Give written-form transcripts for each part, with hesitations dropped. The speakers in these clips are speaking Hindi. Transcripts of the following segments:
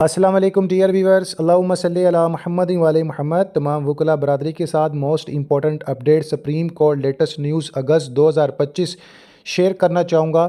अस्सलाम वालेकुम डियर व्यूअर्स, अल्लाहुम्मा सल्ली अला मुहम्मद व आले मुहम्मद। तमाम वकला बरादरी के साथ most important update supreme court latest news August 2025 share करना चाहूँगा,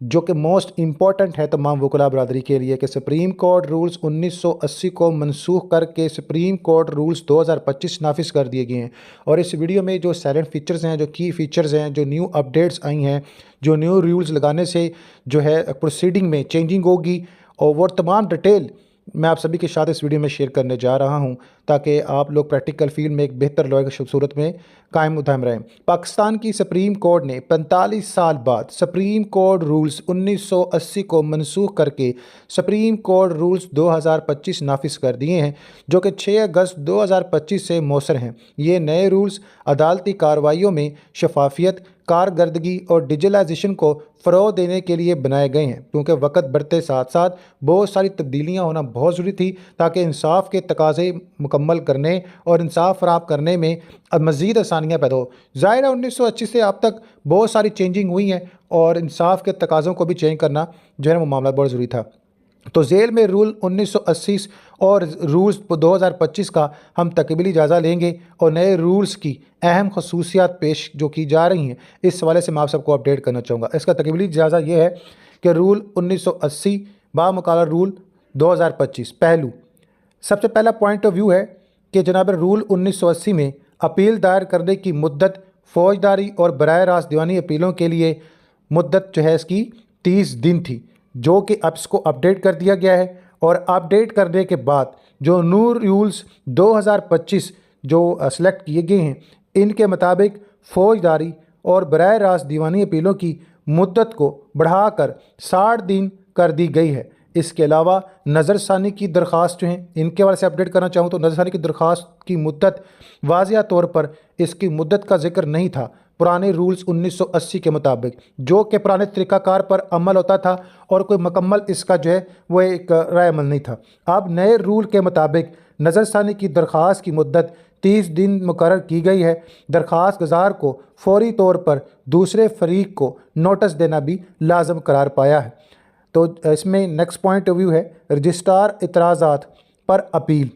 जो कि मोस्ट इंपॉर्टेंट है तमाम वकला बरादरी के लिए कि सुप्रीम कोर्ट रूल्स 1980 को मनसूख करके सुप्रीम कोर्ट रूल्स 2025 नाफिज कर दिए गए हैं। और इस वीडियो में जो साइलेंट फीचर्स हैं, जो की फ़ीचर्स हैं, जो न्यू अपडेट्स आई हैं, जो न्यू रूल्स लगाने से जो है प्रोसीडिंग में चेंजिंग होगी, और वो तमाम डिटेल मैं आप सभी के साथ इस वीडियो में शेयर करने जा रहा हूं, ताकि आप लोग प्रैक्टिकल फील्ड में एक बेहतर लॉयर की सूरत में कायम उदाम रहें। पाकिस्तान की सुप्रीम कोर्ट ने 45 साल बाद सुप्रीम कोर्ट रूल्स 1980 को मनसूख करके सुप्रीम कोर्ट रूल्स 2025 नाफिज कर दिए हैं, जो कि 6 अगस्त 2025 से मौसर हैं। ये नए रूल्स अदालती कार्रवाइयों में शफाफियत, कारकर्दगी और डिजिटलाइजेशन को फ़रोग़ देने के लिए बनाए गए हैं, क्योंकि वक्त बढ़ते साथ साथ बहुत सारी तब्दीलियाँ होना बहुत ज़रूरी थी, ताकि इंसाफ के तकाज़े मुकम्मल करने और इंसाफ फराहम करने में मज़ीद आसानियाँ पैदा हो। ज़ाहिर है 1980 से अब तक बहुत सारी चेंजिंग हुई हैं, और इंसाफ के तकाज़ों को भी चेंज करना जो है वो मामला बहुत ज़रूरी था। तो जेल में रूल 1980 और रूल्स 2025 का हम तकमीली जायज़ा लेंगे, और नए रूल्स की अहम खसूसियात पेश जो की जा रही हैं, इस हवाले से मैं आप सबको अपडेट करना चाहूँगा। इसका तकमीली जायज़ा ये है कि रूल 1980 बामुकाबला रूल 2025। पहलू, सबसे पहला पॉइंट ऑफ व्यू है कि जनाब रूल 1980 में अपील दायर करने की मुद्दत फौजदारी और बराह रास्त दीवानी अपीलों के लिए मुद्दत जो है इसकी 30 दिन थी, जो कि अब इसको अपडेट कर दिया गया है। और अपडेट करने के बाद जो न्यू रूल्स 2025 जो सेलेक्ट किए गए हैं, इनके मुताबिक फ़ौजदारी और बराह रास्त दीवानी अपीलों की मुद्दत को बढ़ाकर 60 दिन कर दी गई है। इसके अलावा नज़रसानी की दरख्वास्त जो हैं, इनके वाले से अपडेट करना चाहूँ तो नज़रसानी की दरख्वास्त की मुद्दत वाज़िया तौर पर इसकी मुद्दत का जिक्र नहीं था पुराने रूल्स 1980 के मुताबिक, जो कि पुराने तरीक़ाकार पर अमल होता था और कोई मुकम्मल इसका जो है वो एक राय अमल नहीं था। अब नए रूल के मुताबिक नज़रसानी की दरख्वास्त की मुद्दत 30 दिन मुकर्रर की गई है। दरख्वास्त गुज़ार को फौरी तौर पर दूसरे फरीक को नोटिस देना भी लाजम करार पाया है। तो इसमें नेक्स्ट पॉइंट ऑफ व्यू है रजिस्ट्रार इतराज़ात पर अपील।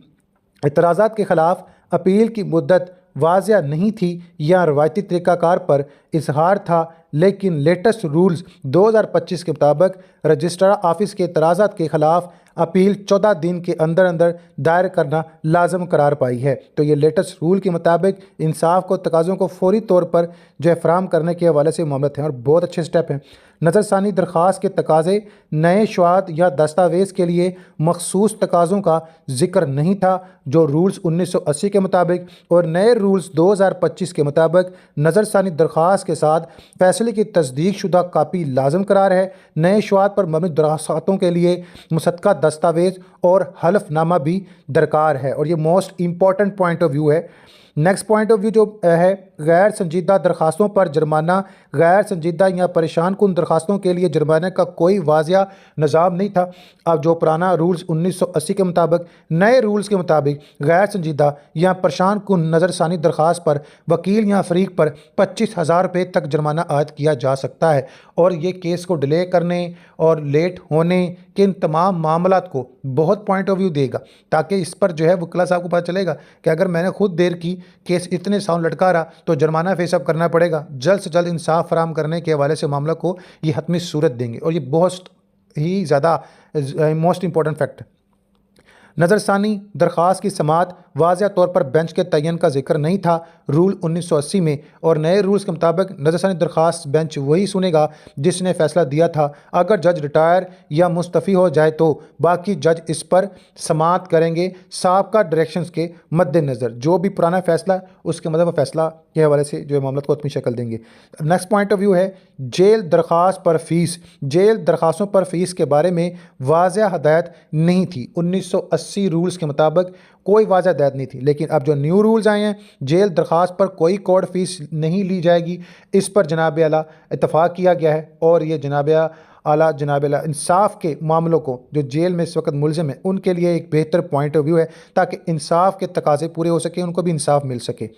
इतराज़ात के ख़िलाफ़ अपील की मुद्दत वाज़िया नहीं थी या रवायती तरीक़ाकार पर इजहार था, लेकिन लेटेस्ट रूल्स 2025 के मुताबिक रजिस्ट्रार ऑफिस के इतराज़ात के ख़िलाफ़ अपील 14 दिन के अंदर अंदर दायर करना लाजम करार पाई है। तो ये लेटेस्ट रूल के मुताबिक इंसाफ को तकाज़ों को फौरी तौर पर जो है फराहम करने के हवाले से मामले हैं, और बहुत अच्छे स्टेप हैं। नज़रसानी दरख्वास्त के तकाज़े नए शवाहद या दस्तावेज़ के लिए मखसूस तकाज़ों का जिक्र नहीं था, जो रूल्स 1980 के मुताबिक, और नए रूल्स 2025 के मुताबिक नज़रसानी दरख्वास्त के साथ फैसले की तस्दीक शुदा कापी लाजम करार है। नए शवाहद पर मबनी दरख्वास्तों के लिए मुसद्दक़ा दस्तावेज़ और हलफनामा भी दरकार है, और ये most important point of view है। नेक्स्ट पॉइंट ऑफ व्यू जो है गैर संजीदा दरख्वास्तों पर जुर्माना। गैर संजीदा या परेशान कुन दरख्वास्तों के लिए जुर्माने का कोई वाज़िया निज़ाम नहीं था। अब जो पुराना रूल्स 1980 के मुताबिक, नए रूल्स के मुताबिक गैर संजीदा या परेशान कुन नज़रसानी दरख्वास्त पर वकील या फरीक पर 25,000 रुपये तक जुर्माना आयद किया जा सकता है, और ये केस को डिले करने और लेट होने के इन तमाम मामलात को बहुत पॉइंट ऑफ व्यू देगा, ताकि इस पर जो है वकील साहब को पता चलेगा कि अगर मैंने खुद देर की, केस इतने साल लटका रहा, तो जुर्माना फेसअप करना पड़ेगा। जल्द से जल्द इंसाफ फराहम करने के हवाले से मामला को ये हतमी सूरत देंगे, और ये बहुत ही ज़्यादा मोस्ट इंपॉर्टेंट फैक्ट है। नज़रसानी दरख्वास्त की समात वाज़िया तौर पर बेंच के तयन का जिक्र नहीं था रूल 1980 में, और नए रूल्स के मुताबिक नज़रसानी दरख्वास्त बेंच वही सुनेगा जिसने फ़ैसला दिया था। अगर जज रिटायर या मुस्तफ़ी हो जाए तो बाकी जज इस पर समात करेंगे, साबका डायरेक्शंस के मद्देनज़र। जो भी पुराना फ़ैसला उसके मतलब फ़ैसला के हवाले से जो है मामला को अपनी शक्ल देंगे। नेक्स्ट पॉइंट ऑफ व्यू है जेल दरख्वास्त पर फ़ीस। जेल दरख्वास्तों पर फ़ीस के बारे में वाज़िया हदायत नहीं थी। 1980 रूल्स के मुताबिक कोई वाज़िया हदायत नहीं थी, लेकिन अब जो न्यू रूल्स आए हैं, जेल दरख्वास्त पर कोई कोर्ट फ़ीस नहीं ली जाएगी। इस पर जनाब आला इत्तफ़ाक़ किया गया है, और ये जनाब आला इंसाफ के मामलों को जो जेल में इस वक्त मुलज़िम है उनके लिए एक बेहतर पॉइंट ऑफ व्यू है, ताकि इंसाफ के तकाज़े पूरे हो सके, उनको भी इंसाफ मिल सके।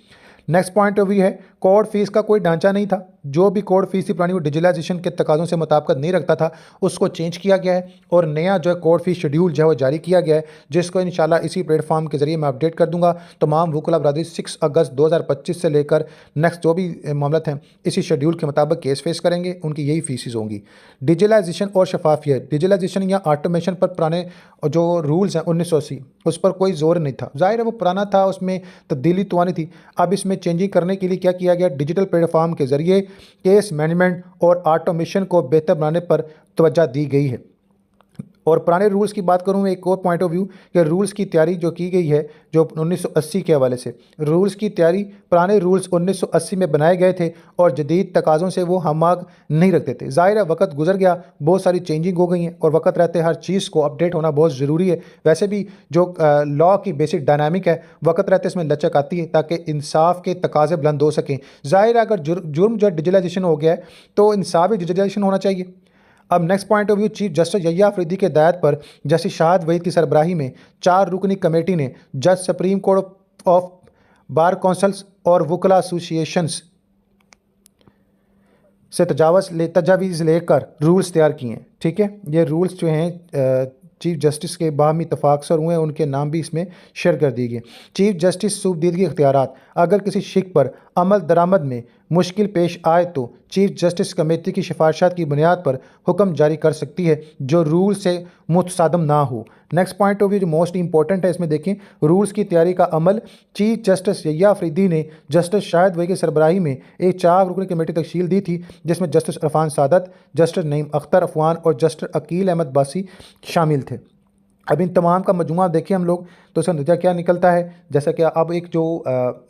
नेक्स्ट पॉइंट ऑफ व्यू है कोर्ट फ़ीस का कोई ढांचा नहीं था। जो भी कोर्ट फीस थी पुरानी वो डिजिटलाइजेशन के तकाज़ों से मुताबिकत नहीं रखता था, उसको चेंज किया गया है और नया जो है कोर्ट फीस शेड्यूल जो है वो जारी किया गया है, जिसको इंशाल्लाह इसी प्लेटफॉर्म के ज़रिए मैं अपडेट कर दूंगा। तमाम वकला बरादरी 6 अगस्त 2025 से लेकर नेक्स्ट जो भी मामला हैं इसी शेड्यूल के मुताबिक केस फेस करेंगे, उनकी यही फीसिस होंगी। डिजिटलाइजेशन और शफाफियत, डिजिटलाइजेशन या ऑटोमेशन पर पुराने जो रूल्स हैं 1980 उस पर कोई जोर नहीं था, जाहिर है वो पुराना था, उसमें तब्दीली तो आनी थी। अब इसमें चेंजिंग करने के लिए क्या किया गया, डिजिटल प्लेटफॉर्म के ज़रिए केस मैनेजमेंट और ऑटोमेशन को बेहतर बनाने पर तवज्जो दी गई है। और पुराने रूल्स की बात करूँ एक और पॉइंट ऑफ व्यू कि रूल्स की तैयारी जो की गई है जो 1980 के हवाले से, रूल्स की तैयारी पुराने रूल्स 1980 में बनाए गए थे और जदीद तकाज़ों से वो हमाग नहीं रखते थे। ज़ाहिर है वक्त गुजर गया, बहुत सारी चेंजिंग हो गई हैं और वक्त रहते हर चीज़ को अपडेट होना बहुत ज़रूरी है। वैसे भी जो लॉ की बेसिक डायनामिक है वक्त रहते इसमें लचक आती है ताकि इंसाफ के तकाजे बुलंद हो सकें। ज़ाहिर है अगर जुर्म जो डिजिटलाइजेशन हो गया है तो इंसाफ भी डिजिटलाइजेशन होना चाहिए। अब next point of view, chief justice Yahya Afridi के हिदायत पर जस्टिस शाहद वहीद की सरबराही में 4 रुकनी कमेटी ने जज supreme court of bar councils और वकला एसोसिएशंस से तजावीज़ लेकर रूल्स तैयार किए हैं। ठीक है, ये रूल्स जो हैं चीफ जस्टिस के बाहमी इतफाक़ से हुए हैं, उनके नाम भी इसमें शेयर कर दिए गए। चीफ जस्टिस सूबदीदगी इख्तियारात, अगर किसी शिक पर अमल दरामद में मुश्किल पेश आए तो चीफ जस्टिस कमेटी की सिफारिशात की बुनियाद पर हुक्म जारी कर सकती है जो रूल से मुतसादम ना हो। नेक्स्ट पॉइंट ऑफ व्यू जो मोस्ट इंपॉर्टेंट है, इसमें देखें रूल्स की तैयारी का अमल। चीफ जस्टिस यहिया अफरीदी ने जस्टिस शाहिद वहीद की सरबराही में एक 4 रुकनी कमेटी तश्कील दी थी जिसमें जस्टिस इरफान सादत, जस्टिस नईम अख्तर अफवान और जस्टिस अकील अहमद बासी शामिल थे। अब इन तमाम का मजमुआ देखें हम लोग तो इसका नतीजा क्या निकलता है। जैसा कि अब एक जो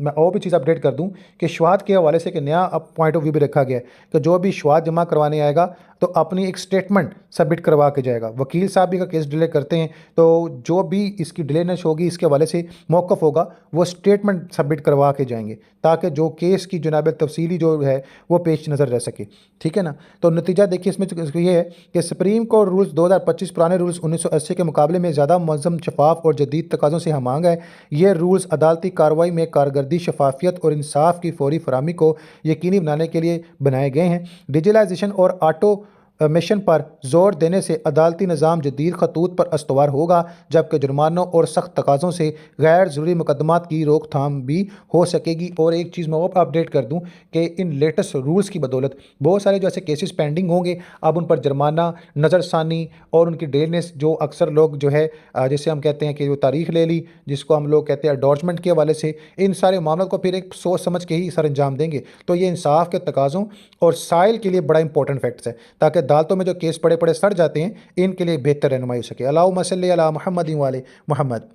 मैं और भी चीज़ अपडेट कर दूं कि शवाद के हवाले से एक नया अब पॉइंट ऑफ व्यू भी रखा गया है कि जो भी शवाद जमा करवाने आएगा तो अपनी एक स्टेटमेंट सबमिट करवा के जाएगा। वकील साहब भी अगर केस डिले करते हैं तो जो भी इसकी डिलेनेस होगी इसके हवाले से मौक़िफ़ होगा वो स्टेटमेंट सबमिट करवा के जाएंगे ताकि जो केस की जनाब तफसीली जो है वो पेश नज़र रह सके। ठीक है ना, तो नतीजा देखिए इसमें ये है कि सुप्रीम कोर्ट रूल्स 2025 पुराने रूल्स 1980 के मुकाबले में ज़्यादा मुनज़्ज़म, शफाफ और जदीद तकाज़ों से हमांग है। ये रूल्स अदालती कार्रवाई में कारकर्दगी, शफाफियत और इंसाफ की फौरी फराहमी को यकीनी बनाने के लिए बनाए गए हैं। डिजिटलाइजेशन और ऑटोमेशन पर जोर देने से अदालती निज़ाम जदीद खतूत पर अस्तवार होगा, जबकि जुर्मानों और सख्त तकाज़ों से गैर ज़रूरी मुकदमात की रोकथाम भी हो सकेगी। और एक चीज़ मैं वो अपडेट कर दूँ कि इन लेटेस्ट रूल्स की बदौलत बहुत सारे जो ऐसे केसेस पेंडिंग होंगे, अब उन पर जुर्माना, नज़रसानी और उनकी डेलनेस जो अक्सर लोग जो है जैसे हम कहते हैं कि वो तारीख ले ली, जिसको हम लोग कहते हैं एडॉर्चमेंट के हवाले से, इन सारे मामलों को फिर एक सोच समझ के ही सर अंजाम देंगे। तो ये इंसाफ के तकाज़ों और साइल के लिए बड़ा इंपॉर्टेंट फैक्ट्स है ताकि अदालतों में जो केस पड़े पड़े सड़ जाते हैं इनके लिए बेहतर रहनुमाई हो सके। अल्लाहुम्मा सल्ली अला मुहम्मद व आले मुहम्मद।